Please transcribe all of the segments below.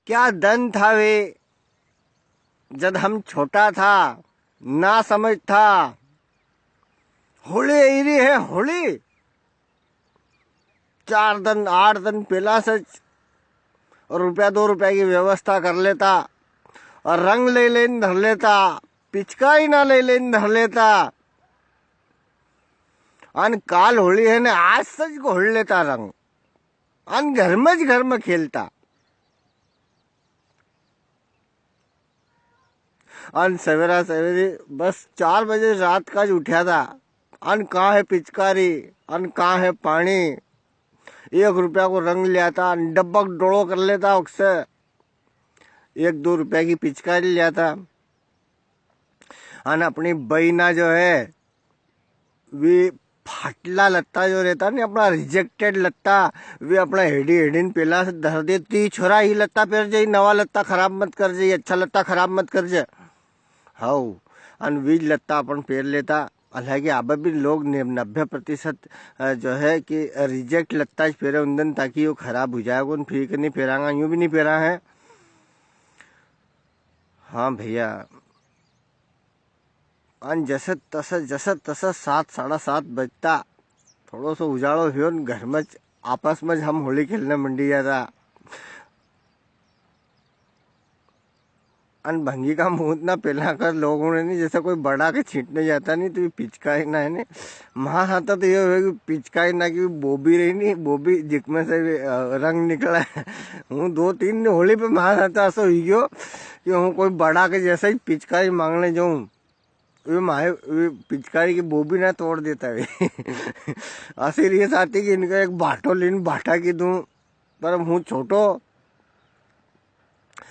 क्या दिन था वे, जब हम छोटा था, ना समझ था। होली आई है होली, 4 दिन 8 दिन पहला से और ₹2 की व्यवस्था कर लेता और रंग ले लेन धर लेता, पिचकारी ना ले लेन धर लेता। अन काल होली है ने आज सच को होड़ लेता रंग, अन घर में खेलता। अन सवेरा सवेरे बस 4 बजे रात का उठा था। अन कहाँ है पिचकारी, अन कहाँ है पानी। ₹1 को रंग लिया था, डब्बक डोड़ो कर लेता उससे। 1-2 रुपए की पिचकारी लिया था। अन अपनी बहना जो है वे फाटला लत्ता जो रहता नहीं, अपना रिजेक्टेड लत्ता, वे अपना हेडी हेडिन पहला से धर देती। छोरा ही लत्ता पहन जाई, नवा लत्ता खराब मत कर जाई, अच्छा लत्ता खराब मत कर जाए। हाउ अन वीज लत्ता अपन पहन लेता। हालांकि अब भी लोग 90% जो है कि रिजेक्ट लत्ता फेरे उन ताकि वो खराब हो जाएगा, फिर नहीं फेरांगा, यूं भी नहीं फेरा है। हाँ भैया, अन जैसे तस 7 साढ़े 7 बजता, थोड़ो सो उजाड़ो हो घर में आपस में हम होली खेलने मंडी जाता। अन भंगी का मुंह ना पहला कर लोगों ने नहीं, जैसे कोई बड़ा के छींटने जाता नहीं तो ये पिचकारी ना है ने वहां आता तो ये है कि पिचकारी ना की बोबी रही नहीं, बोबी जिसमें से रंग निकला है। हूँ 2-3 होली पे वहां आता ऐसा हुई गयो कि हूँ कोई बड़ा के जैसे ही पिचकारी मांगने जाऊं, वे माए वे पिचकारी की बोबी ना तोड़ देता है। ऐसी रीस आती कि इनका एक बाटो लीन बाटा की दूं, पर हूँ छोटो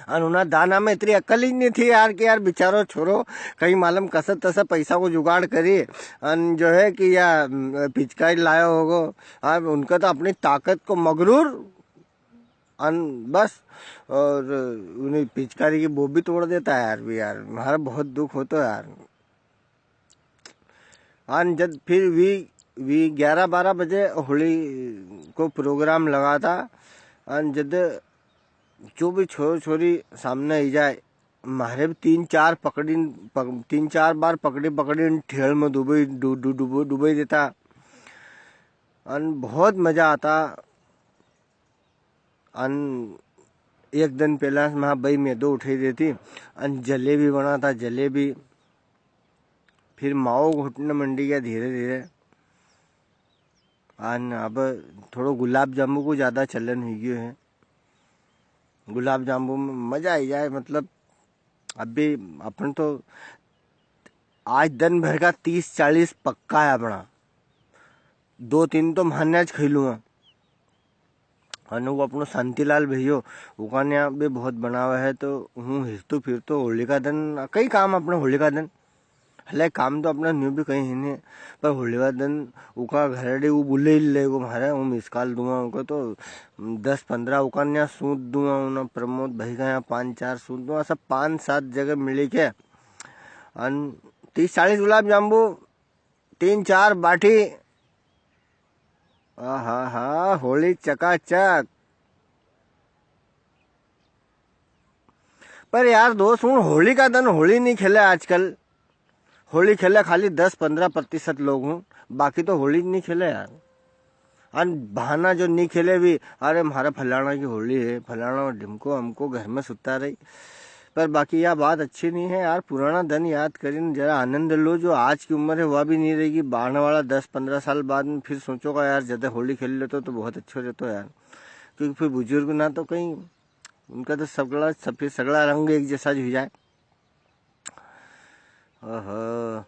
और उन्हें दाना में इतनी अक्ल ही नहीं थी यार कि यार बेचारो छोरो कहीं मालूम कसर तसर पैसा को जुगाड़ करी अन जो है कि या पिचकारी लाया होगो। और उनका तो अपनी ताकत को मगरूर अन बस, और उन्हें पिचकारी की वो भी तोड़ देता है यार। भी यार हमारा बहुत दुख होता है यार। अन जब फिर वी 11-12 बजे होली को प्रोग्राम लगा था। अन जब जो भी छोर छोरी सामने आई जाए, मारे भी 3-4 बार पकड़ी ठेल में डुबई देता। अन बहुत मजा आता। अन एक दिन पहला वहाँ बई में दो उठाई देती। अन जलेबी बना था, जलेबी फिर माओ घुटने मंडी गया धीरे धीरे। अन अब थोड़ो गुलाब जामुन को ज्यादा चलन हो गयो है। गुलाब जामुन में मजा आई जाए, मतलब अभी अपन तो आज दिन भर का 30-40 पक्का है अपना, 2-3 तो महान्याज खेलूंगा। और वो अपनो शांतिलाल भैयो उकाने यहाँ भी बहुत बनावा है, तो हूँ हिरतू फिरतो होलिका दिन कई काम अपने होलिका दिन। हले काम तो अपना न्यू भी कहीं नहीं, पर होलिका दिन उका घरडे वो बुले ले को मारे हूँ मिसकाल दूंगा उनको, तो 10-15 उकान यहाँ सूट दूंगा उन्हें। प्रमोद भाई का यहाँ 5-4 सूट दूंगा, सब 5-7 जगह मिली के। अन 30-40 गुलाब जाम्बू, 3-4 बाटी, हाँ हाँ होली चकाचक। पर यार दोस्त हूँ होली का दिन होली नहीं खेले आजकल। होली खेले खाली 10-15% लोग हूँ, बाकी तो होली नहीं खेले यार। और बहाना जो नहीं खेले भी, अरे हमारा फलाना की होली है, फलाना और ढिमको हमको घर में सुता रही। पर बाकी यह बात अच्छी नहीं है यार, पुराना दिन याद करें जरा, आनंद लो। जो आज की उम्र है वह भी नहीं रहेगी, आने वाला 10-15 साल बाद में फिर सोचोगा यार ज्यादा होली खेल लेते तो बहुत अच्छा रहता यार। क्योंकि फिर बुजुर्ग ना तो कहीं उनका तो सगड़ा रंग एक जैसा हो जाए। ओहो।